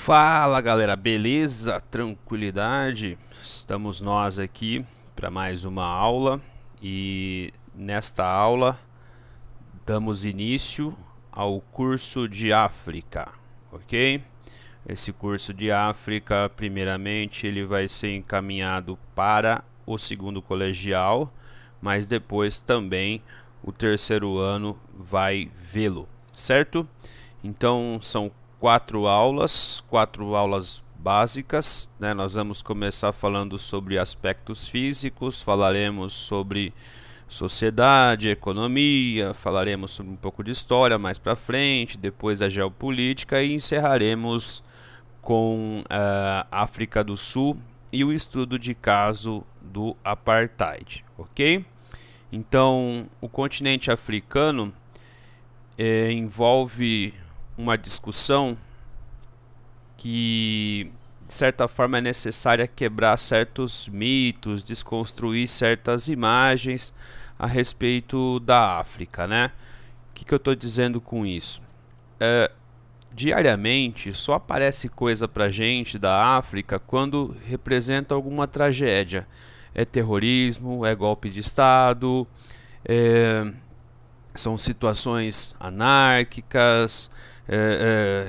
Fala galera, beleza? Tranquilidade? Estamos nós aqui para mais uma aula e nesta aula damos início ao curso de África, ok? Esse curso de África, primeiramente, ele vai ser encaminhado para o segundo colegial, mas depois também o terceiro ano vai vê-lo, certo? Então são quatro aulas básicas, né? Nós vamos começar falando sobre aspectos físicos, falaremos sobre sociedade, economia, falaremos sobre um pouco de história mais para frente, depois a geopolítica e encerraremos com a África do Sul e o estudo de caso do apartheid, ok? Então, o continente africano envolve uma discussão que, de certa forma, é necessária quebrar certos mitos, desconstruir certas imagens a respeito da África, né? O que eu estou dizendo com isso? Diariamente só aparece coisa pra gente da África quando representa alguma tragédia. É terrorismo, é golpe de Estado, são situações anárquicas,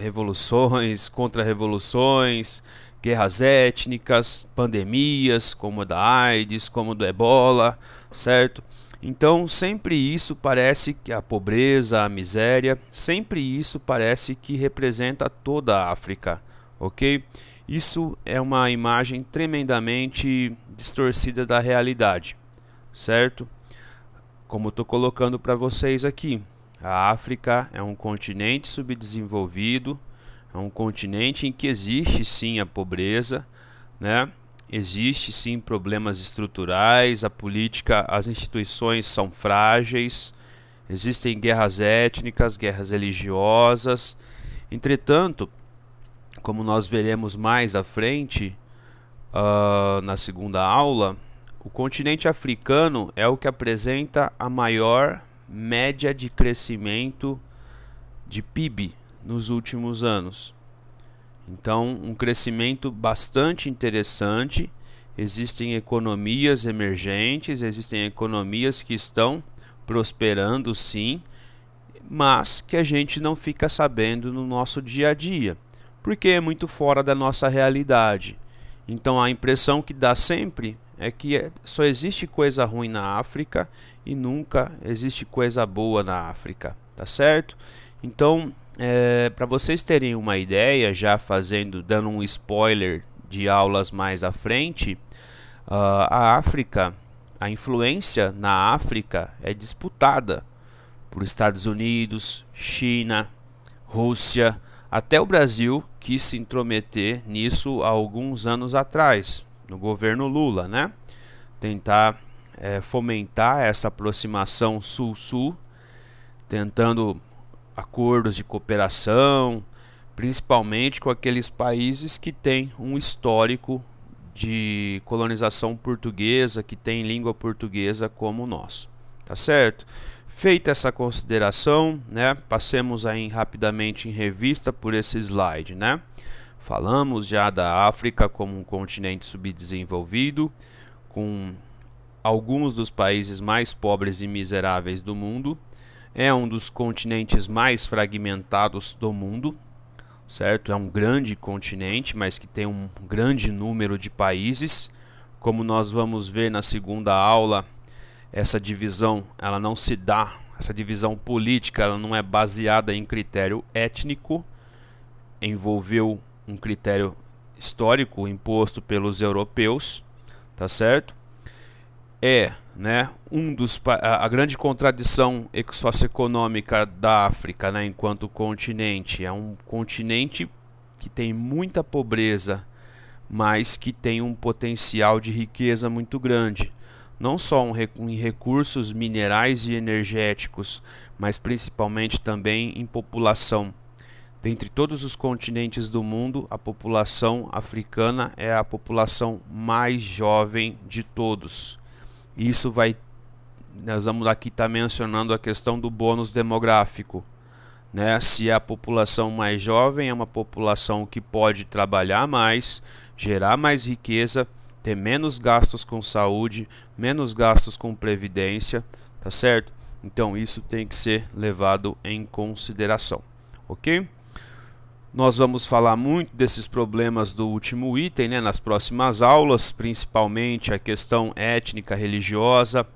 revoluções, contra-revoluções, guerras étnicas, pandemias como a da AIDS, como do Ebola, certo? Então sempre isso parece que a pobreza, a miséria, sempre isso parece que representa toda a África, ok? Isso é uma imagem tremendamente distorcida da realidade, certo? Como estou colocando para vocês aqui, a África é um continente subdesenvolvido, é um continente em que existe sim a pobreza, né? Existe sim problemas estruturais, a política, as instituições são frágeis, existem guerras étnicas, guerras religiosas. Entretanto, como nós veremos mais à frente, na segunda aula, o continente africano é o que apresenta a maior média de crescimento de PIB nos últimos anos. Então, um crescimento bastante interessante. Existem economias emergentes, existem economias que estão prosperando sim, mas que a gente não fica sabendo no nosso dia a dia, porque é muito fora da nossa realidade. Então, a impressão que dá sempre é que só existe coisa ruim na África e nunca existe coisa boa na África, tá certo? Então, para vocês terem uma ideia, já dando um spoiler de aulas mais à frente, a África, a influência na África é disputada por Estados Unidos, China, Rússia, até o Brasil quis se intrometer nisso há alguns anos atrás, no governo Lula, né? Tentar fomentar essa aproximação sul-sul, tentando acordos de cooperação, principalmente com aqueles países que têm um histórico de colonização portuguesa, que tem língua portuguesa como o nosso, tá certo? Feita essa consideração, né, passemos aí rapidamente em revista por esse slide, né? Falamos já da África como um continente subdesenvolvido, com alguns dos países mais pobres e miseráveis do mundo. É um dos continentes mais fragmentados do mundo, certo? É um grande continente, mas que tem um grande número de países. Como nós vamos ver na segunda aula, essa divisão, ela não se dá, essa divisão política, ela não é baseada em critério étnico, envolveu um critério histórico imposto pelos europeus, tá certo? A grande contradição socioeconômica da África, né, enquanto continente, é um continente que tem muita pobreza, mas que tem um potencial de riqueza muito grande, não só em recursos minerais e energéticos, mas principalmente também em população. Dentre todos os continentes do mundo, a população africana é a população mais jovem de todos. Nós vamos aqui estar mencionando a questão do bônus demográfico, né? Se a população mais jovem é uma população que pode trabalhar mais, gerar mais riqueza, ter menos gastos com saúde, menos gastos com previdência, tá certo? Então isso tem que ser levado em consideração, ok? Nós vamos falar muito desses problemas do último item, né, nas próximas aulas, principalmente a questão étnica, religiosa.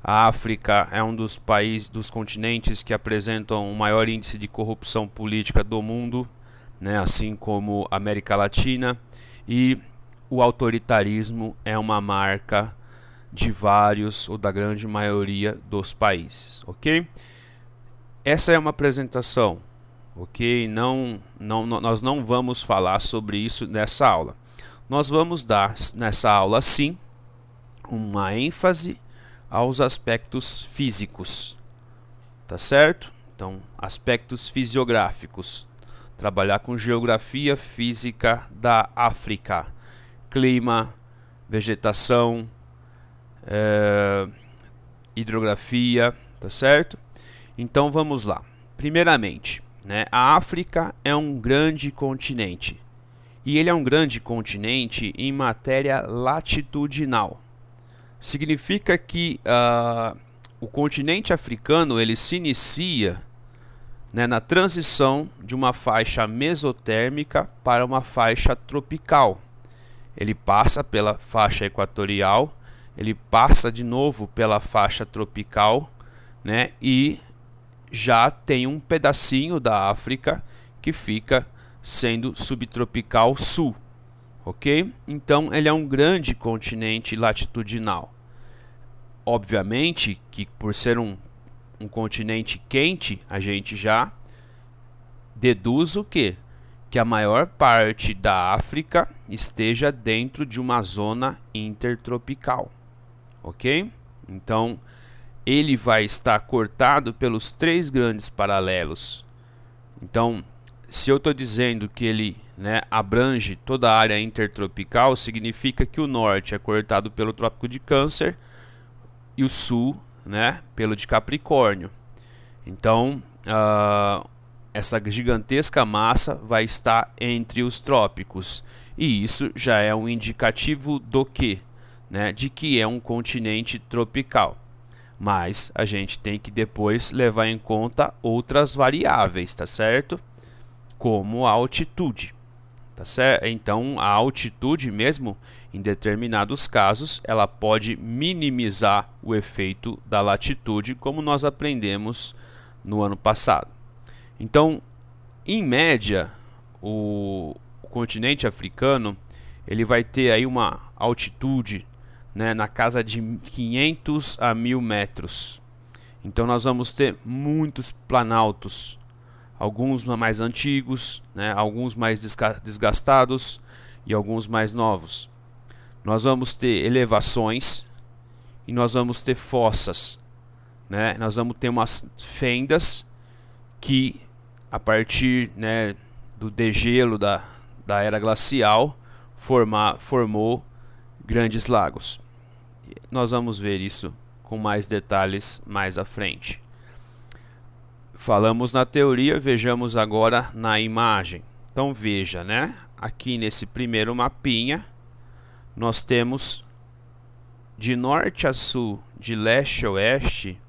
A África é um dos países, dos continentes que apresentam o maior índice de corrupção política do mundo, né, assim como a América Latina, e o autoritarismo é uma marca de vários ou da grande maioria dos países, ok? Essa é uma apresentação, ok? Nós não vamos falar sobre isso nessa aula. Nós vamos dar nessa aula sim uma ênfase aos aspectos físicos, tá certo? Então, aspectos fisiográficos, trabalhar com geografia física da África, clima, vegetação, hidrografia, tá certo? Então vamos lá. Primeiramente, né, a África é um grande continente e ele é um grande continente em matéria latitudinal. Significa que o continente africano ele se inicia, né, na transição de uma faixa mesotérmica para uma faixa tropical. Ele passa pela faixa equatorial, ele passa de novo pela faixa tropical, né, e já tem um pedacinho da África que fica sendo subtropical sul, ok? Então ele é um grande continente latitudinal. Obviamente que por ser um continente quente, a gente já deduz o quê? Que a maior parte da África esteja dentro de uma zona intertropical, ok? Então ele vai estar cortado pelos três grandes paralelos. Então, se eu estou dizendo que ele, né, abrange toda a área intertropical, significa que o norte é cortado pelo Trópico de Câncer e o sul, né, pelo de Capricórnio. Então, essa gigantesca massa vai estar entre os trópicos. E isso já é um indicativo do quê? Né, de que é um continente tropical. Mas a gente tem que depois levar em conta outras variáveis, tá certo? Como a altitude, tá certo? Então a altitude mesmo, em determinados casos, ela pode minimizar o efeito da latitude, como nós aprendemos no ano passado. Então, em média, o continente africano ele vai ter aí uma altitude, né, na casa de 500 a 1000 metros. Então nós vamos ter muitos planaltos, alguns mais antigos, né, alguns mais desgastados e alguns mais novos. Nós vamos ter elevações e nós vamos ter fossas, né? Nós vamos ter umas fendas que a partir, né, do degelo da era glacial formou grandes lagos. Nós vamos ver isso com mais detalhes mais à frente. Falamos na teoria, vejamos agora na imagem. Então veja, né? Aqui nesse primeiro mapinha, nós temos de norte a sul, de leste a oeste,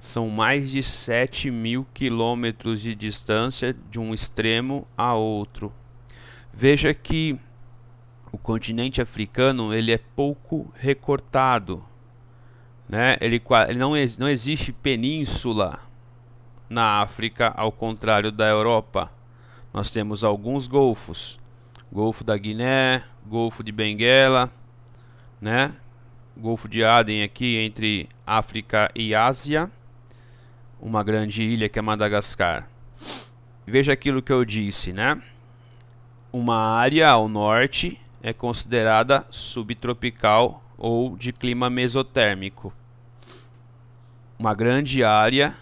são mais de 7.000 quilômetros de distância de um extremo a outro. Veja que o continente africano ele é pouco recortado, né? Ele não existe península na África, ao contrário da Europa. Nós temos alguns golfos, Golfo da Guiné, Golfo de Benguela, né? Golfo de Aden aqui entre África e Ásia, uma grande ilha que é Madagascar. Veja aquilo que eu disse, né? Uma área ao norte é considerada subtropical ou de clima mesotérmico. Uma grande área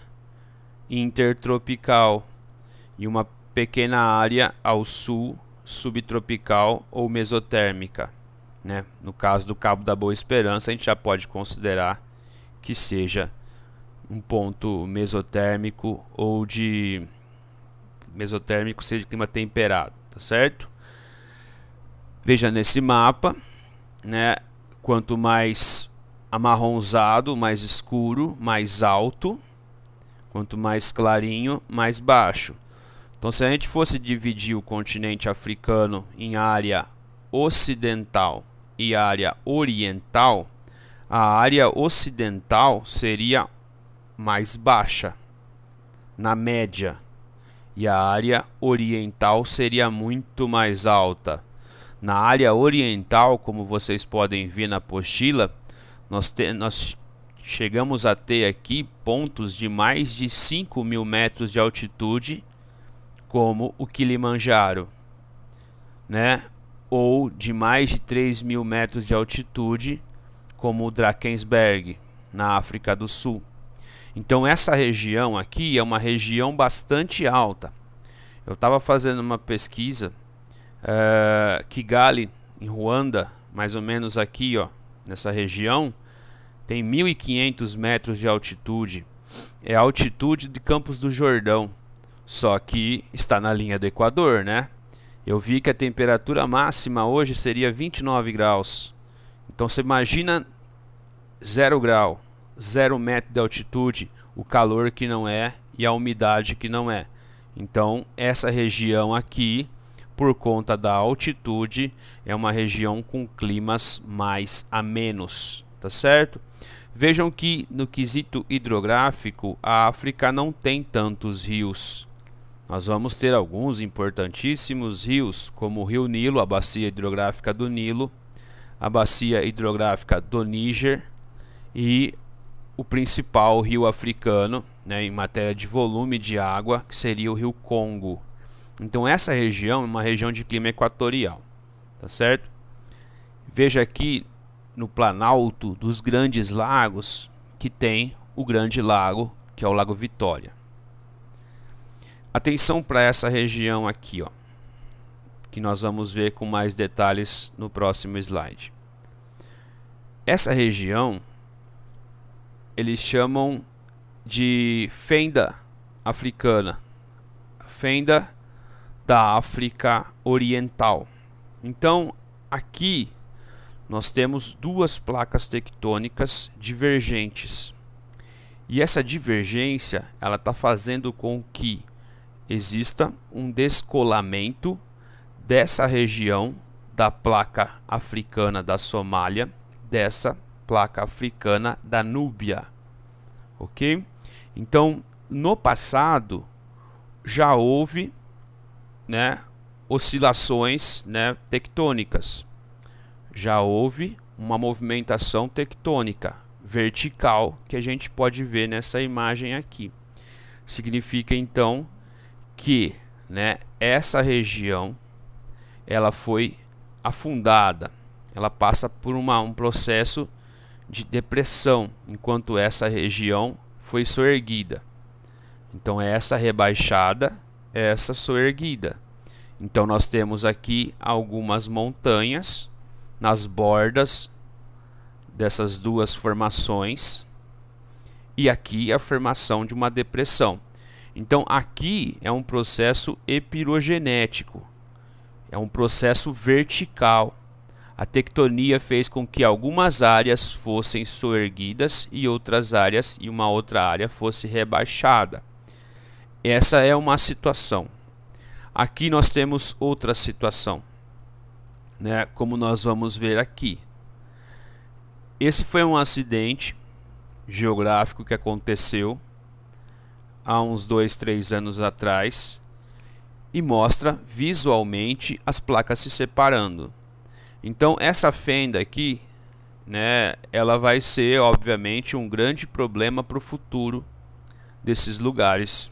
intertropical e uma pequena área ao sul subtropical ou mesotérmica, né? No caso do Cabo da Boa Esperança, a gente já pode considerar que seja um ponto mesotérmico ou de mesotérmico seria clima temperado, tá certo? Veja nesse mapa, né? Quanto mais amarronzado, mais escuro, mais alto. Quanto mais clarinho, mais baixo. Então, se a gente fosse dividir o continente africano em área ocidental e área oriental, a área ocidental seria mais baixa, na média, e a área oriental seria muito mais alta. Na área oriental, como vocês podem ver na apostila, nós chegamos a ter aqui pontos de mais de 5.000 metros de altitude, como o Kilimanjaro, né? Ou de mais de 3.000 metros de altitude, como o Drakensberg, na África do Sul. Então essa região aqui é uma região bastante alta. Eu estava fazendo uma pesquisa, Kigali, em Ruanda, mais ou menos aqui, ó, nessa região, tem 1.500 metros de altitude. É a altitude de Campos do Jordão, só que está na linha do Equador, né? Eu vi que a temperatura máxima hoje seria 29 graus. Então você imagina 0 grau, 0 metro de altitude, o calor que não é e a umidade que não é. Então essa região aqui, por conta da altitude, é uma região com climas mais amenos, tá certo? Vejam que no quesito hidrográfico, a África não tem tantos rios. Nós vamos ter alguns importantíssimos rios, como o Rio Nilo, a bacia hidrográfica do Nilo, a bacia hidrográfica do Níger e o principal rio africano, né, em matéria de volume de água, que seria o Rio Congo. Então essa região é uma região de clima equatorial, tá certo? Veja aqui no planalto dos Grandes Lagos que tem o Grande Lago, que é o Lago Vitória. Atenção para essa região aqui, ó, que nós vamos ver com mais detalhes no próximo slide. Essa região eles chamam de fenda africana, fenda da África Oriental. Então aqui nós temos duas placas tectônicas divergentes, e essa divergência ela está fazendo com que exista um descolamento dessa região da placa africana da Somália, dessa placa africana da Núbia, ok? Então no passado já houve, né, oscilações, né, tectônicas. Já houve uma movimentação tectônica vertical que a gente pode ver nessa imagem aqui. Significa então que, né, essa região ela foi afundada, ela passa por um processo de depressão, enquanto essa região foi soerguida. Então essa rebaixada, essa soerguida. Então nós temos aqui algumas montanhas nas bordas dessas duas formações, e aqui a formação de uma depressão. Então aqui é um processo epirogenético, é um processo vertical. A tectonia fez com que algumas áreas fossem soerguidas e outras áreas e uma outra área fosse rebaixada. Essa é uma situação. Aqui nós temos outra situação, né, como nós vamos ver aqui. Esse foi um acidente geográfico que aconteceu há uns 2, 3 anos atrás e mostra visualmente as placas se separando. Então essa fenda aqui, né, ela vai ser obviamente um grande problema para o futuro desses lugares.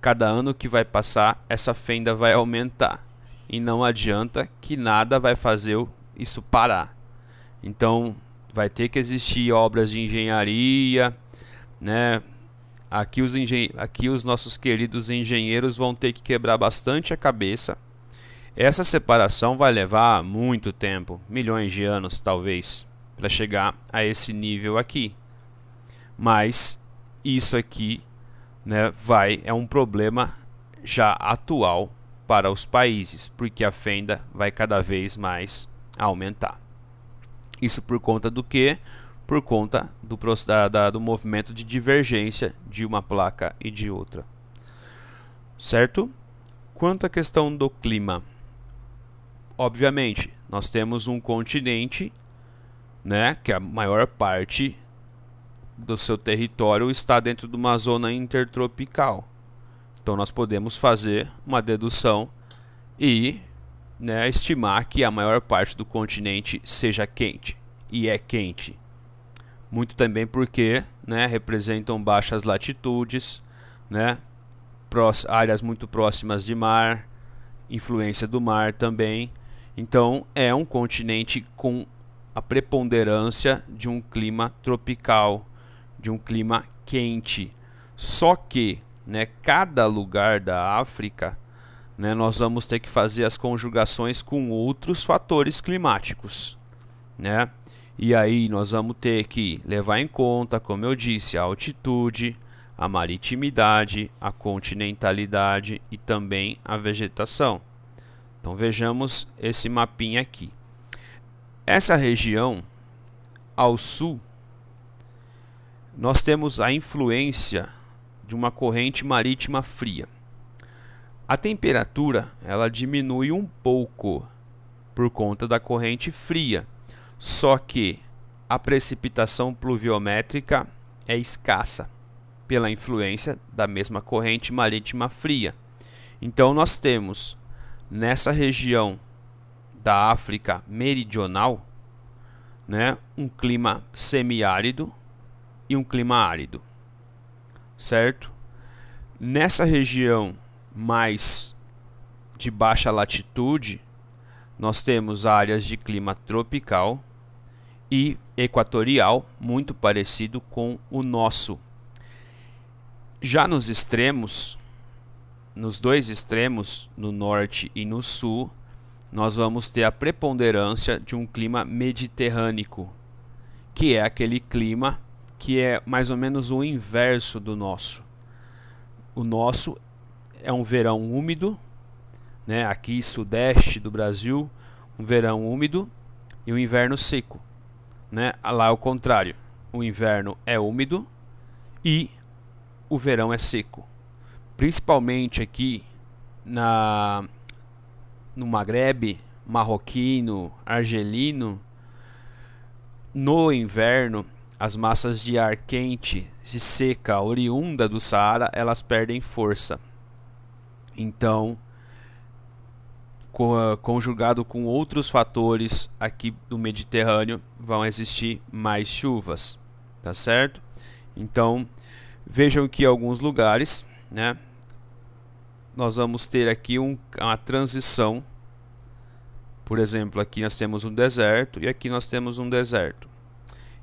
Cada ano que vai passar, essa fenda vai aumentar. E não adianta que nada vai fazer isso parar. Então vai ter que existir obras de engenharia, né? Aqui os nossos queridos engenheiros vão ter que quebrar bastante a cabeça. Essa separação vai levar muito tempo, milhões de anos talvez, para chegar a esse nível aqui. Mas isso aqui, né, é um problema já atual para os países, porque a fenda vai cada vez mais aumentar. Isso por conta do quê? Por conta do movimento de divergência de uma placa e de outra. Certo? Quanto à questão do clima, obviamente, nós temos um continente, né, que a maior parte do seu território está dentro de uma zona intertropical. Então nós podemos fazer uma dedução e, né, estimar que a maior parte do continente seja quente, e é quente. Muito também porque, né, representam baixas latitudes, né, áreas muito próximas de mar, influência do mar também. Então é um continente com a preponderância de um clima tropical, de um clima quente. Só que, né, cada lugar da África, né, nós vamos ter que fazer as conjugações com outros fatores climáticos, né? E aí nós vamos ter que levar em conta, como eu disse, a altitude, a maritimidade, a continentalidade e também a vegetação. Então vejamos esse mapinha aqui. Essa região ao sul, nós temos a influência de uma corrente marítima fria. A temperatura ela diminui um pouco por conta da corrente fria, só que a precipitação pluviométrica é escassa pela influência da mesma corrente marítima fria. Então nós temos nessa região da África meridional, né, um clima semiárido e um clima árido, certo? Nessa região mais de baixa latitude, nós temos áreas de clima tropical e equatorial, muito parecido com o nosso. Já nos extremos, nos dois extremos, no norte e no sul, nós vamos ter a preponderância de um clima mediterrâneo, que é aquele clima que é mais ou menos o inverso do nosso. O nosso é um verão úmido, né? Aqui sudeste do Brasil, um verão úmido e um inverno seco, né? Lá é o contrário, o inverno é úmido e o verão é seco. Principalmente aqui no Magrebe, marroquino, argelino, no inverno as massas de ar quente e seca oriunda do Saara, elas perdem força. Então, conjugado com outros fatores aqui do Mediterrâneo, vão existir mais chuvas, tá certo? Então, vejam que em alguns lugares, né, nós vamos ter aqui uma transição. Por exemplo, aqui nós temos um deserto e aqui nós temos um deserto.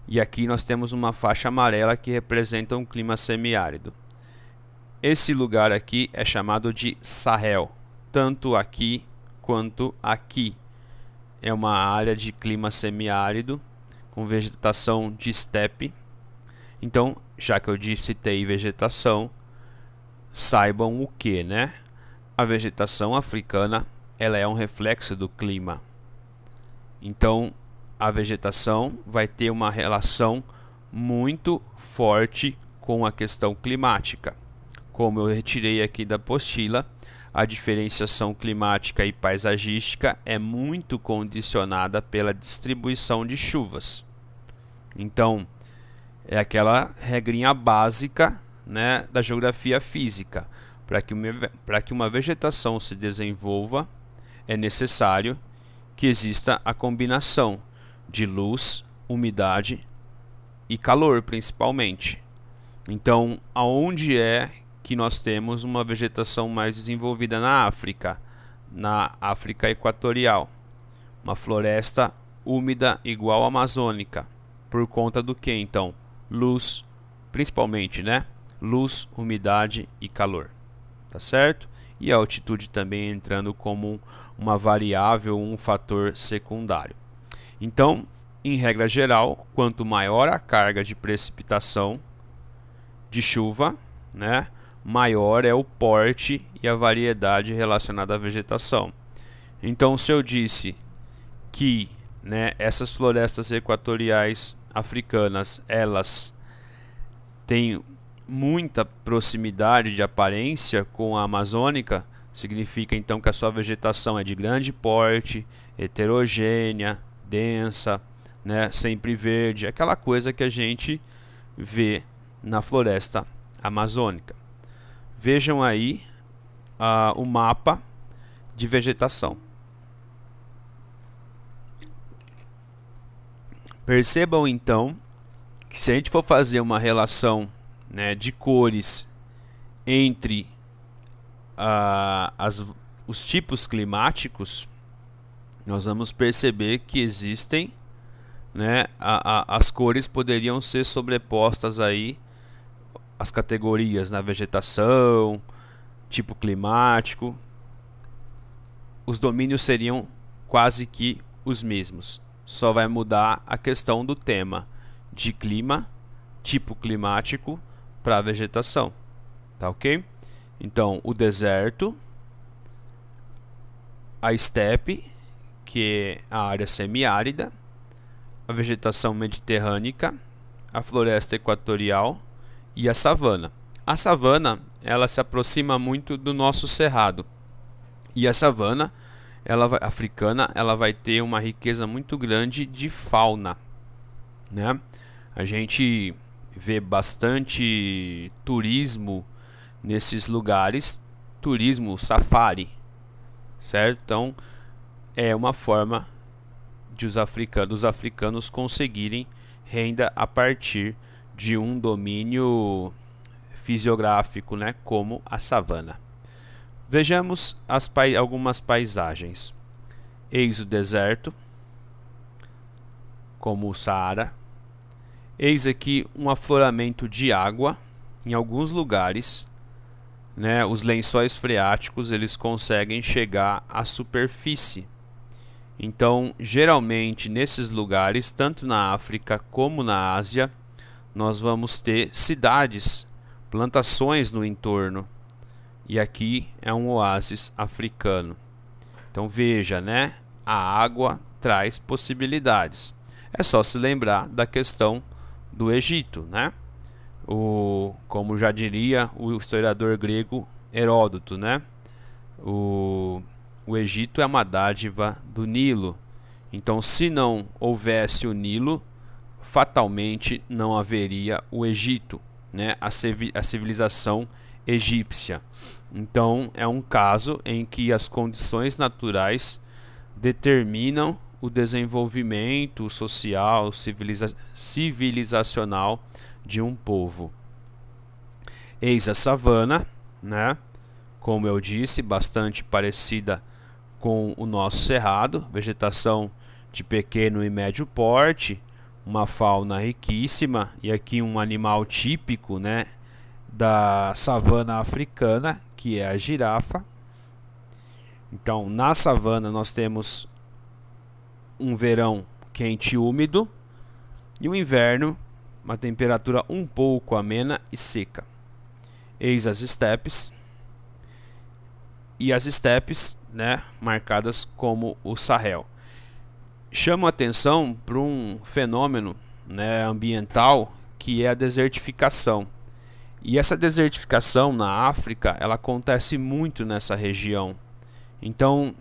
E aqui nós temos uma faixa amarela que representa um clima semiárido. Esse lugar aqui é chamado de Sahel, tanto aqui quanto aqui. É uma área de clima semiárido, com vegetação de estepe. Então, já que eu citei vegetação, saibam o que, né? A vegetação africana, ela é um reflexo do clima. Então, a vegetação vai ter uma relação muito forte com a questão climática. Como eu retirei aqui da apostila, a diferenciação climática e paisagística é muito condicionada pela distribuição de chuvas. Então, é aquela regrinha básica, né, da geografia física. Para que uma vegetação se desenvolva, é necessário que exista a combinação de luz, umidade e calor, principalmente. Então, aonde é que nós temos uma vegetação mais desenvolvida na África equatorial? Uma floresta úmida igual à amazônica. Por conta do que, então? Luz, principalmente, né? Luz, umidade e calor. Tá certo? E a altitude também entrando como uma variável, um fator secundário. Então, em regra geral, quanto maior a carga de precipitação de chuva, né, maior é o porte e a variedade relacionada à vegetação. Então, se eu disse que, né, essas florestas equatoriais africanas, elas têm muita proximidade de aparência com a amazônica, significa então que a sua vegetação é de grande porte, heterogênea, densa, né, sempre verde, aquela coisa que a gente vê na floresta amazônica. Vejam aí o mapa de vegetação. Percebam então que se a gente for fazer uma relação, né, de cores entre os tipos climáticos, nós vamos perceber que existem, né, as cores poderiam ser sobrepostas aí as categorias na vegetação, tipo climático, os domínios seriam quase que os mesmos. Só vai mudar a questão do tema de clima, tipo climático para a vegetação, tá ok? Então, o deserto, a estepe, que é a área semiárida, a vegetação mediterrânea, a floresta equatorial e a savana. A savana, ela se aproxima muito do nosso cerrado. E a savana africana, ela vai ter uma riqueza muito grande de fauna, né? A gente vê bastante turismo nesses lugares, turismo safari, certo? Então é uma forma de os africanos conseguirem renda a partir de um domínio fisiográfico, né, como a savana. Vejamos algumas paisagens. Eis o deserto, como o Saara. Eis aqui um afloramento de água em alguns lugares, né, os lençóis freáticos eles conseguem chegar à superfície. Então, geralmente nesses lugares, tanto na África como na Ásia, nós vamos ter cidades, plantações no entorno. E aqui é um oásis africano. Então veja, né? A água traz possibilidades. É só se lembrar da questão do Egito, né? Como já diria o historiador grego Heródoto, né? O Egito é uma dádiva do Nilo. Então, se não houvesse o Nilo, fatalmente não haveria o Egito, né? A civilização egípcia. Então, é um caso em que as condições naturais determinam o desenvolvimento social, civilizacional de um povo. Eis a savana, né? Como eu disse, bastante parecida com o nosso cerrado, vegetação de pequeno e médio porte, uma fauna riquíssima e aqui um animal típico, né, da savana africana, que é a girafa. Então, na savana nós temos um verão quente e úmido e um inverno, uma temperatura um pouco amena e seca. Eis as estepes. E as estepes, né, marcadas como o Sahel. Chamo a atenção para um fenômeno, né, ambiental, que é a desertificação. E essa desertificação na África, ela acontece muito nessa região. Então,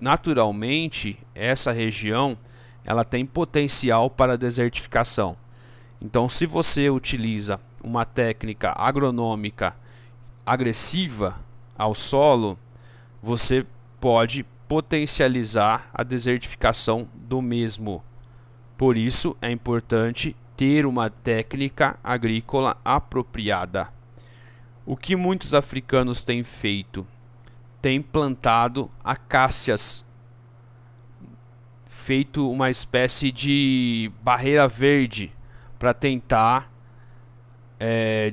naturalmente, essa região ela tem potencial para desertificação. Então, se você utiliza uma técnica agronômica agressiva ao solo, você pode potencializar a desertificação do mesmo. Por isso é importante ter uma técnica agrícola apropriada. O que muitos africanos têm feito? Têm plantado acácias, feito uma espécie de barreira verde para tentar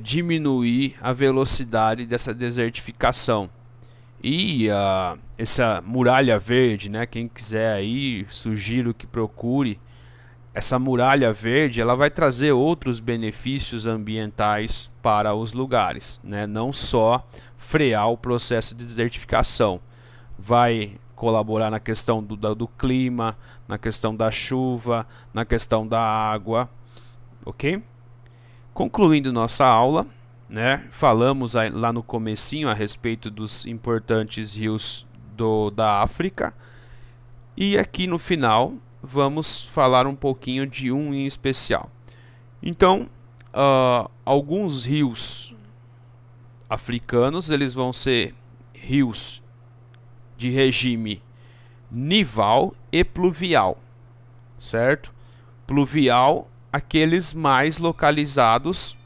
diminuir a velocidade dessa desertificação. E essa muralha verde, né, quem quiser aí, sugiro que procure. essa muralha verde ela vai trazer outros benefícios ambientais para os lugares, né? Não só frear o processo de desertificação, vai colaborar na questão do clima, na questão da chuva, na questão da água, ok? Concluindo nossa aula, né? Falamos lá no comecinho a respeito dos importantes rios da África, e aqui no final vamos falar um pouquinho de um em especial. Então, alguns rios africanos, eles vão ser rios de regime nival e pluvial, certo? Pluvial, aqueles mais localizados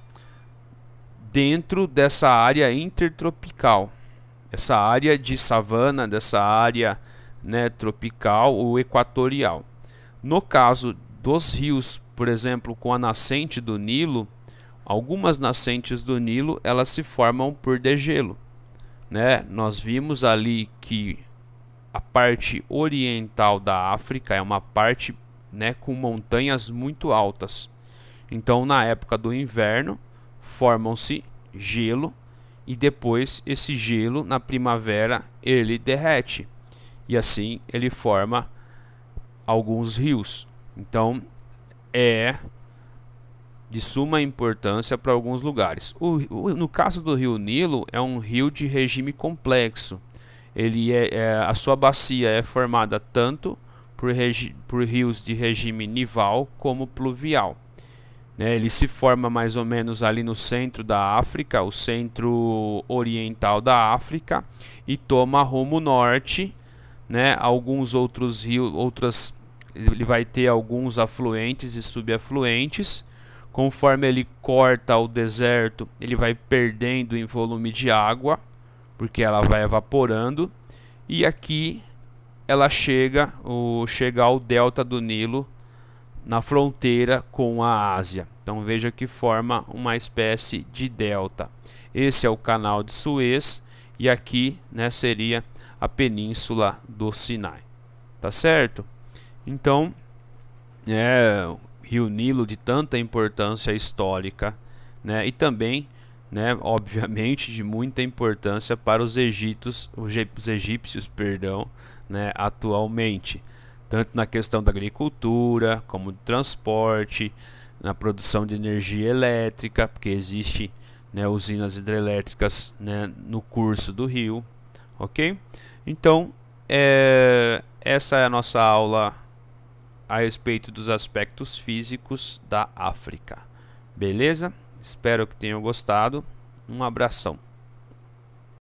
dentro dessa área intertropical, essa área de savana, dessa área, né, tropical ou equatorial. No caso dos rios, por exemplo, com a nascente do Nilo, algumas nascentes do Nilo elas se formam por degelo, né? Nós vimos ali que a parte oriental da África é uma parte, né, com montanhas muito altas. Então, na época do inverno, formam-se gelo e depois esse gelo na primavera ele derrete e assim ele forma alguns rios. Então é de suma importância para alguns lugares. No caso do rio Nilo, é um rio de regime complexo. Ele a sua bacia é formada tanto por rios de regime nival como pluvial. Ele se forma mais ou menos ali no centro da África, o centro oriental da África, e toma rumo norte, né? Alguns outros rios, ele vai ter alguns afluentes e subafluentes. Conforme ele corta o deserto, ele vai perdendo em volume de água, porque ela vai evaporando. E aqui ela chega ao delta do Nilo, na fronteira com a Ásia. Então veja que forma uma espécie de delta. Esse é o canal de Suez e aqui, né, seria a península do Sinai. Tá certo? Então, o rio Nilo de tanta importância histórica, né, e também, né, obviamente de muita importância para os egípcios, né, atualmente, tanto na questão da agricultura, como do transporte, na produção de energia elétrica, porque existe, né, usinas hidrelétricas, né, no curso do rio, ok? Então, essa é a nossa aula a respeito dos aspectos físicos da África. Beleza? Espero que tenham gostado. Um abração.